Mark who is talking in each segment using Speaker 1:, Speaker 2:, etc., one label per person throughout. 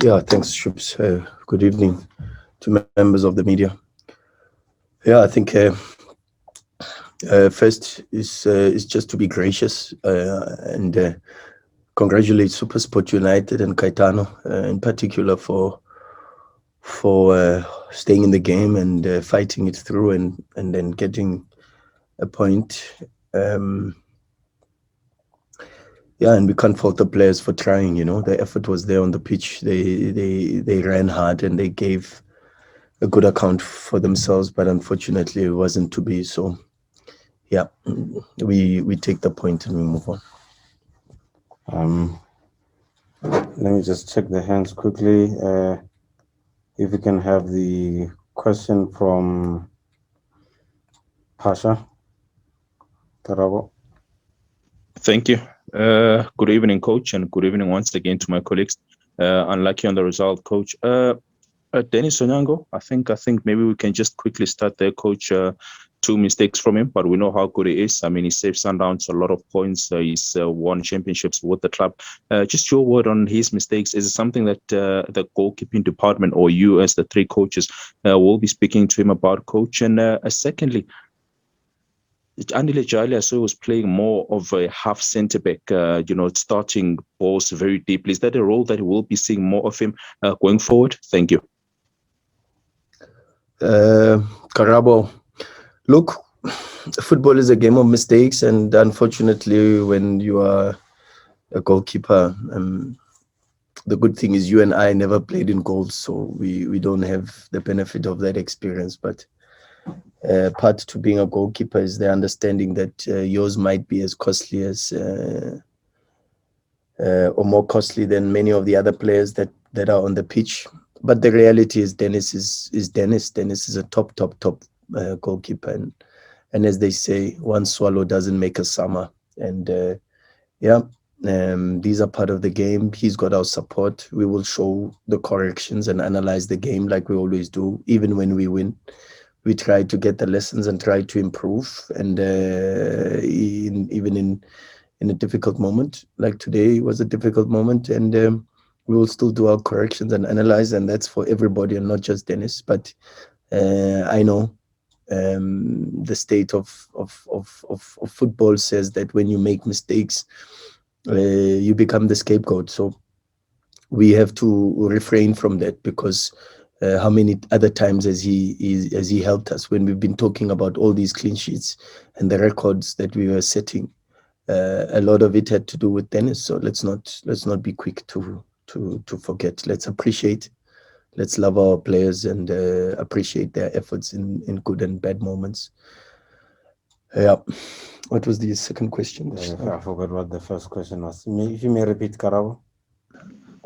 Speaker 1: Yeah, thanks, Shubs. Good evening to members of the media. Yeah, I think first is just to be gracious and congratulate SuperSport United and Caetano in particular for staying in the game and fighting it through and then getting a point. Yeah, and we can't fault the players for trying. The effort was there on the pitch. They ran hard and they gave a good account for themselves, but unfortunately it wasn't to be. So yeah, we take the point and we move on.
Speaker 2: Let me just check the hands quickly. If we can have the question from Phasha. Karabo.
Speaker 3: Thank you. Good evening, coach, and good evening once again to my colleagues. Unlucky on the result, coach. Dennis Onyango, I think maybe we can just quickly start there, coach. Two mistakes from him, but we know how good he is. I mean, he saved Sundowns a lot of points. He's won championships with the club. Just your word on his mistakes. Is it something that the goalkeeping department or you as the three coaches will be speaking to him about, coach? And secondly, Andile Jali, I saw was playing more of a half centre back, starting balls very deeply. Is that a role that we'll be seeing more of him going forward? Thank you.
Speaker 1: Karabo, look, football is a game of mistakes, and unfortunately, when you are a goalkeeper, the good thing is you and I never played in goals, so we don't have the benefit of that experience. But part to being a goalkeeper is the understanding that yours might be as costly as or more costly than many of the other players that are on the pitch. But the reality is Dennis is Dennis. Dennis is a top goalkeeper, and as they say, one swallow doesn't make a summer. And these are part of the game. He's got our support. We will show the corrections and analyze the game like we always do. Even when we win, we try to get the lessons and try to improve. And even in a difficult moment, like today was a difficult moment, and we will still do our corrections and analyze, and that's for everybody and not just Dennis. But I know the state of football says that when you make mistakes, you become the scapegoat. So we have to refrain from that, because how many other times has he helped us when we've been talking about all these clean sheets and the records that we were setting? A lot of it had to do with Dennis. So let's not be quick to forget. Let's appreciate. Let's love our players and appreciate their efforts in good and bad moments. Yeah. What was the second question?
Speaker 2: I forgot what the first question was. If you may repeat, Karabo.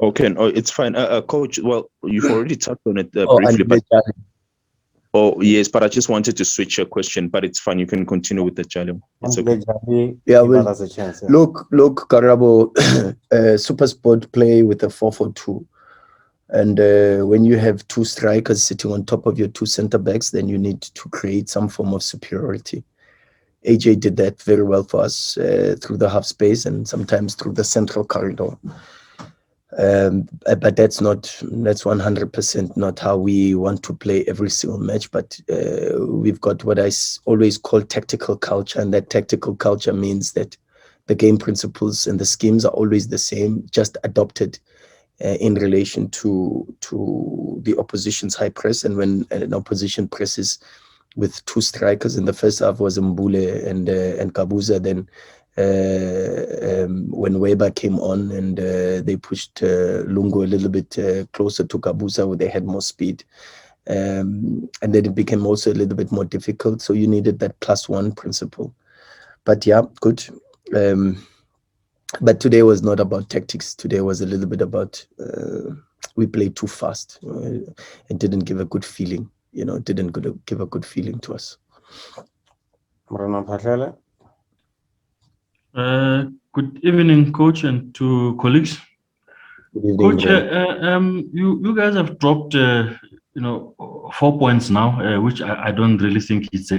Speaker 3: Okay, no, it's fine. Coach, well, you've already touched on it briefly. Yes, but I just wanted to switch your question, but it's fine. You can continue with the Jali. It's okay.
Speaker 2: Us a chance,
Speaker 1: Look, Karabo, SuperSport play with a 4-4-2. And when you have two strikers sitting on top of your two center backs, then you need to create some form of superiority. AJ did that very well for us through the half space and sometimes through the central corridor. But that's 100% not how we want to play every single match. But we've got what I always call tactical culture, and that tactical culture means that the game principles and the schemes are always the same, just adopted in relation to the opposition's high press. And when an opposition presses with two strikers, in the first half was Mbule and Kabuza, then when Weber came on and they pushed Lungu a little bit closer to Kabuza, where they had more speed, and then it became also a little bit more difficult. So you needed that +1 principle. But yeah, good. But today was not about tactics. Today was a little bit about we played too fast. It didn't give a good feeling. It didn't give a good feeling to us.
Speaker 4: Good evening, coach, and to colleagues.
Speaker 1: Good evening,
Speaker 4: coach, you guys have dropped 4 points now, which I don't really think it's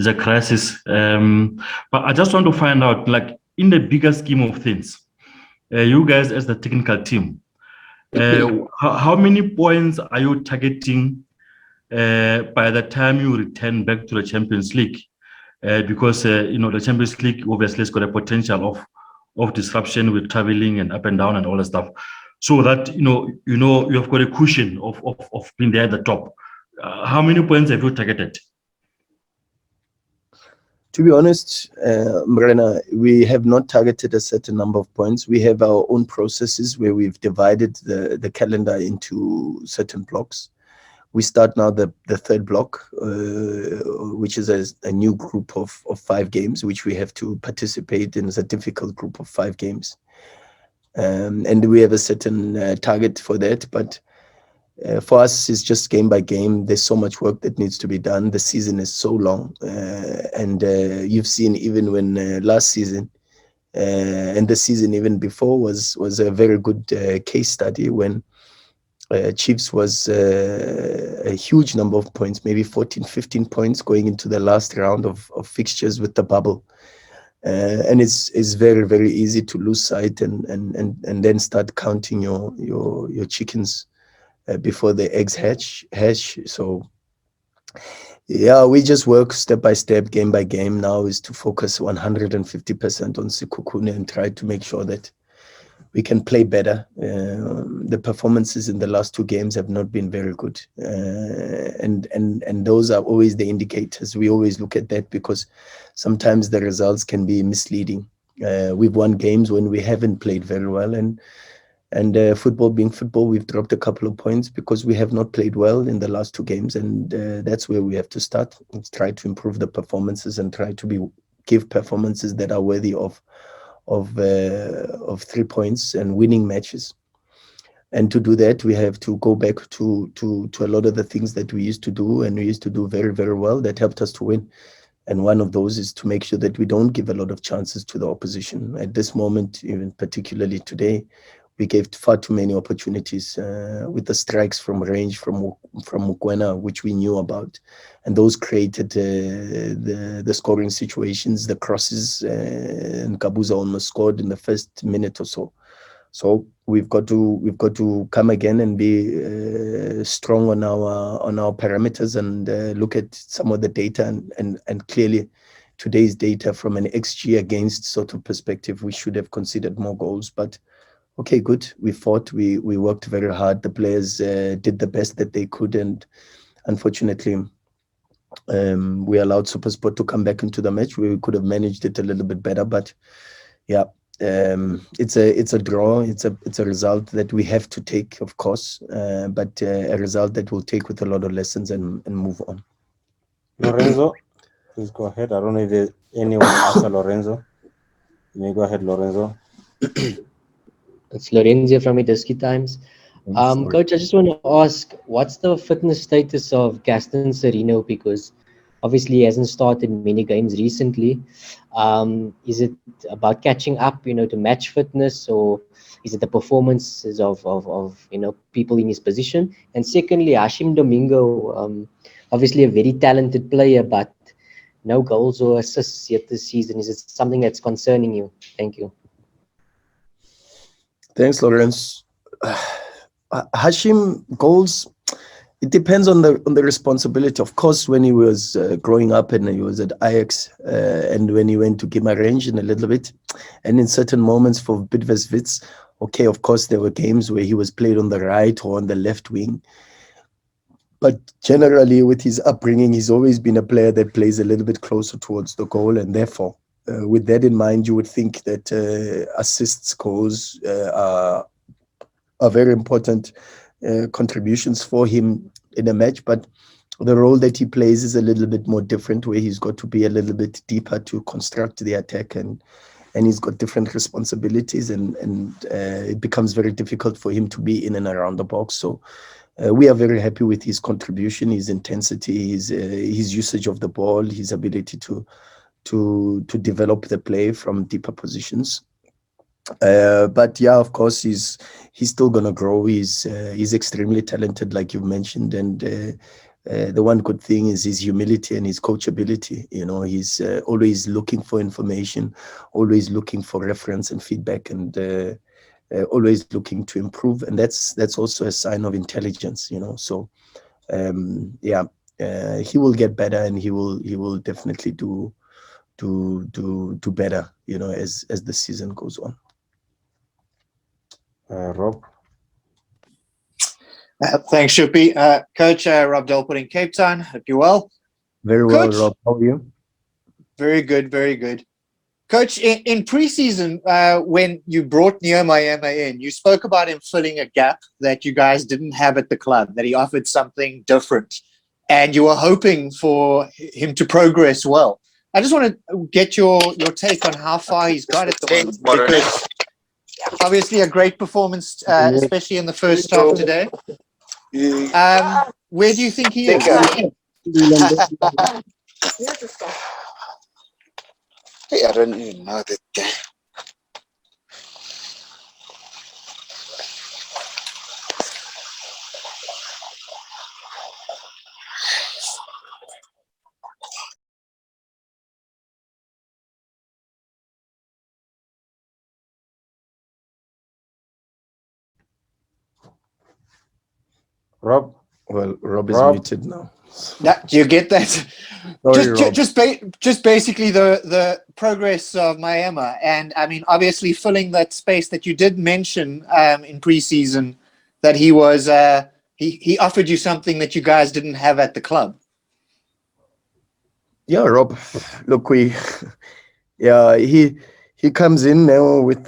Speaker 4: a crisis. But I just want to find out, like, in the bigger scheme of things, you guys as the technical team, How many points are you targeting by the time you return back to the Champions League? Because the Champions League obviously has got a potential of disruption with traveling and up and down and all that stuff. So that you have got a cushion of being there at the top. How many points have you targeted?
Speaker 1: To be honest, Mrena, we have not targeted a certain number of points. We have our own processes where we've divided the calendar into certain blocks. We start now the third block, which is a new group of 5 games, which we have to participate in. It's a difficult group of 5 games. And we have a certain target for that. But for us, it's just game by game. There's so much work that needs to be done. The season is so long. And you've seen even when last season and the season even before was a very good case study when Chiefs was a huge number of points, maybe 14, 15 points going into the last round of fixtures with the bubble. And it's very, very easy to lose sight and then start counting your chickens before the eggs hatch. So yeah, we just work step by step, game by game. Now is to focus 150% on Sekhukhune and try to make sure that we can play better. The performances in the last 2 games have not been very good, and those are always the indicators. We always look at that because sometimes the results can be misleading. We've won games when we haven't played very well, and football being football, we've dropped a couple of points because we have not played well in the last 2 games, and that's where we have to start. Let's try to improve the performances and try to give performances that are worthy of 3 points and winning matches. And to do that, we have to go back to a lot of the things that we used to do, and we used to do very, very well, that helped us to win. And one of those is to make sure that we don't give a lot of chances to the opposition. At this moment, even particularly today, we gave far too many opportunities with the strikes from range from Mokwena, which we knew about. And those created the scoring situations, the crosses, and Kabuza almost scored in the first minute or so. So we've got to come again and be strong on our parameters and look at some of the data and clearly today's data from an XG against sort of perspective, we should have considered more goals. But okay, good. We fought. We worked very hard. The players did the best that they could, and unfortunately, we allowed SuperSport to come back into the match. We could have managed it a little bit better, but yeah, it's a draw. It's a result that we have to take, of course, but a result that we'll take with a lot of lessons and move on.
Speaker 2: Lorenzo, please go ahead. I don't know if there's anyone after Lorenzo. You may go ahead, Lorenzo.
Speaker 5: It's Lorenzo from Idiski Times. Coach, I just want to ask, what's the fitness status of Gaston Serino? Because obviously he hasn't started many games recently. Is it about catching up, to match fitness, or is it the performances of people in his position? And secondly, Hashim Domingo, obviously a very talented player, but no goals or assists yet this season. Is it something that's concerning you? Thank you.
Speaker 1: Thanks, Lorenz. Hashim goals, it depends on the responsibility. Of course, when he was growing up and he was at Ajax and when he went to Gimarange in a little bit, and in certain moments for Bidvest Wits, okay, of course, there were games where he was played on the right or on the left wing. But generally, with his upbringing, he's always been a player that plays a little bit closer towards the goal, and therefore, with that in mind, you would think that assists, goals are very important contributions for him in a match. But the role that he plays is a little bit more different, where he's got to be a little bit deeper to construct the attack, and he's got different responsibilities, and it becomes very difficult for him to be in and around the box. So we are very happy with his contribution, his intensity, his usage of the ball, his ability to develop the play from deeper positions. But yeah, of course, he's still gonna grow. He's extremely talented, like you mentioned, and the one good thing is his humility and his coachability. He's always looking for information, always looking for reference and feedback, and always looking to improve, and that's also a sign of intelligence, So he will get better, and he will definitely do better, as the season goes on.
Speaker 2: Rob.
Speaker 6: Thanks, Shupi. Coach, Rob Delport in Cape Town. Hope you're well.
Speaker 1: Very well, Coach, Rob. How are you?
Speaker 6: Very good, very good. Coach, in preseason, when you brought Mahlatse in, you spoke about him filling a gap that you guys didn't have at the club, that he offered something different, and you were hoping for him to progress well. I just want to get your take on how far he's got at the moment, because obviously a great performance, especially in the first half today. Where do you think he is?
Speaker 7: I don't even know that guy.
Speaker 2: Rob?
Speaker 1: Well, Rob is muted now.
Speaker 6: Do you get that?
Speaker 1: Sorry,
Speaker 6: just basically the progress of Mahlatse, and I mean, obviously filling that space that you did mention in preseason, that he was he offered you something that you guys didn't have at the club.
Speaker 1: Yeah, Rob. Look, he comes in now with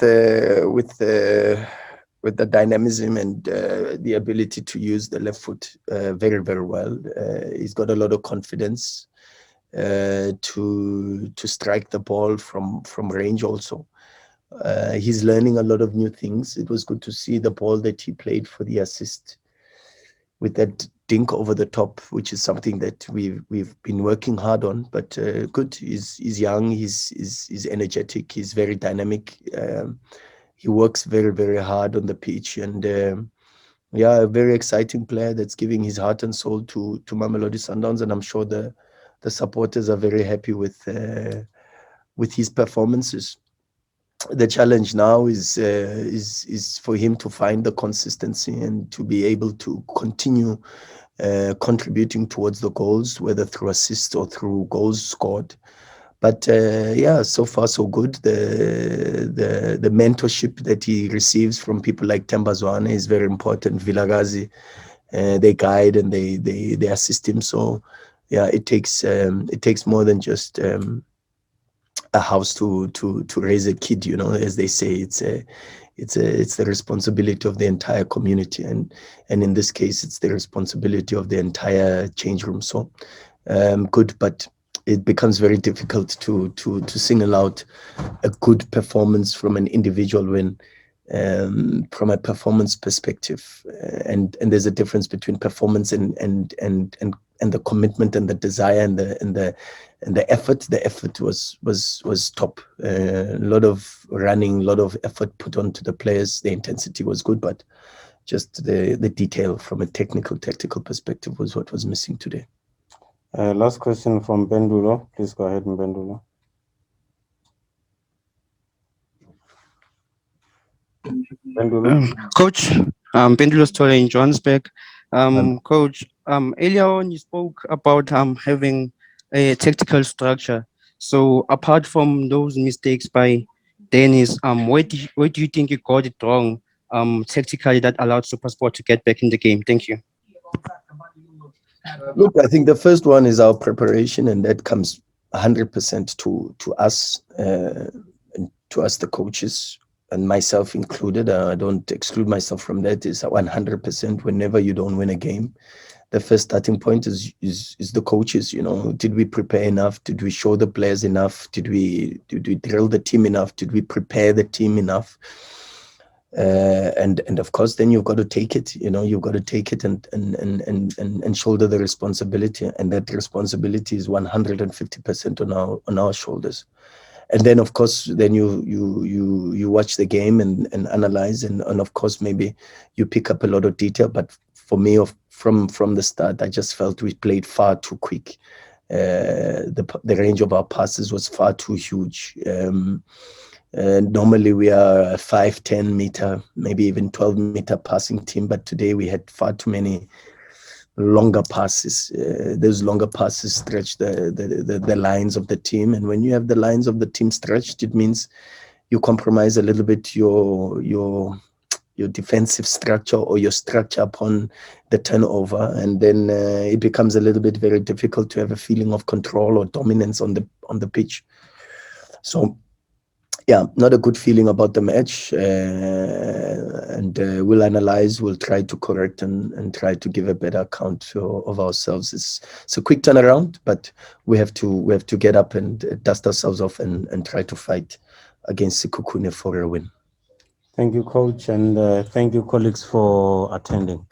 Speaker 1: the dynamism and the ability to use the left foot very, very well. He's got a lot of confidence to strike the ball from range also. He's learning a lot of new things. It was good to see the ball that he played for the assist with that dink over the top, which is something that we've been working hard on. But good, he's young, he's energetic, he's very dynamic. He works very, very hard on the pitch, and a very exciting player that's giving his heart and soul to Mamelodi Sundowns, and I'm sure the supporters are very happy with his performances. The challenge now is for him to find the consistency and to be able to continue contributing towards the goals, whether through assists or through goals scored. But so far so good. The mentorship that he receives from people like Tembazwane is very important. Vilagazi, they guide and they assist him. So it takes more than just a house to raise a kid, as they say. It's the responsibility of the entire community, and in this case it's the responsibility of the entire change room. So good, but it becomes very difficult to single out a good performance from an individual when from a performance perspective, and there's a difference between performance and the commitment and the desire and the effort. The effort was top. A lot of running, a lot of effort put onto the players. The intensity was good, but just the detail from a tactical perspective was what was missing today.
Speaker 2: Last question from Bendulo. Please go ahead, Bendulo.
Speaker 8: Coach, Bendulo Story in Johannesburg. Coach, earlier on you spoke about having a tactical structure. So apart from those mistakes by Dennis, where do you think you got it wrong tactically that allowed SuperSport to get back in the game? Thank you.
Speaker 1: Look, I think the first one is our preparation, and that comes 100% to us, and to us, the coaches, and myself included. I don't exclude myself from that. Is 100%. Whenever you don't win a game, the first starting point is the coaches. Did we prepare enough? Did we show the players enough? Did we drill the team enough? Did we prepare the team enough? And of course, then you've got to take it. You've got to take it and shoulder the responsibility, and that responsibility is 150% on our shoulders. And then, of course, then you watch the game and analyze, and of course, maybe you pick up a lot of detail. But for me, from the start, I just felt we played far too quick. The range of our passes was far too huge. Normally we are a 5, 10 meter, maybe even 12-meter passing team, but today we had far too many longer passes. Those longer passes stretch the lines of the team, and when you have the lines of the team stretched, it means you compromise a little bit your defensive structure or your structure upon the turnover, and then it becomes a little bit very difficult to have a feeling of control or dominance on the pitch. So yeah, not a good feeling about the match, and we'll analyze, we'll try to correct and try to give a better account of ourselves. It's a quick turnaround, but we have to get up and dust ourselves off and try to fight against Sekhukhune for a win.
Speaker 2: Thank you, Coach, and thank you, colleagues, for attending.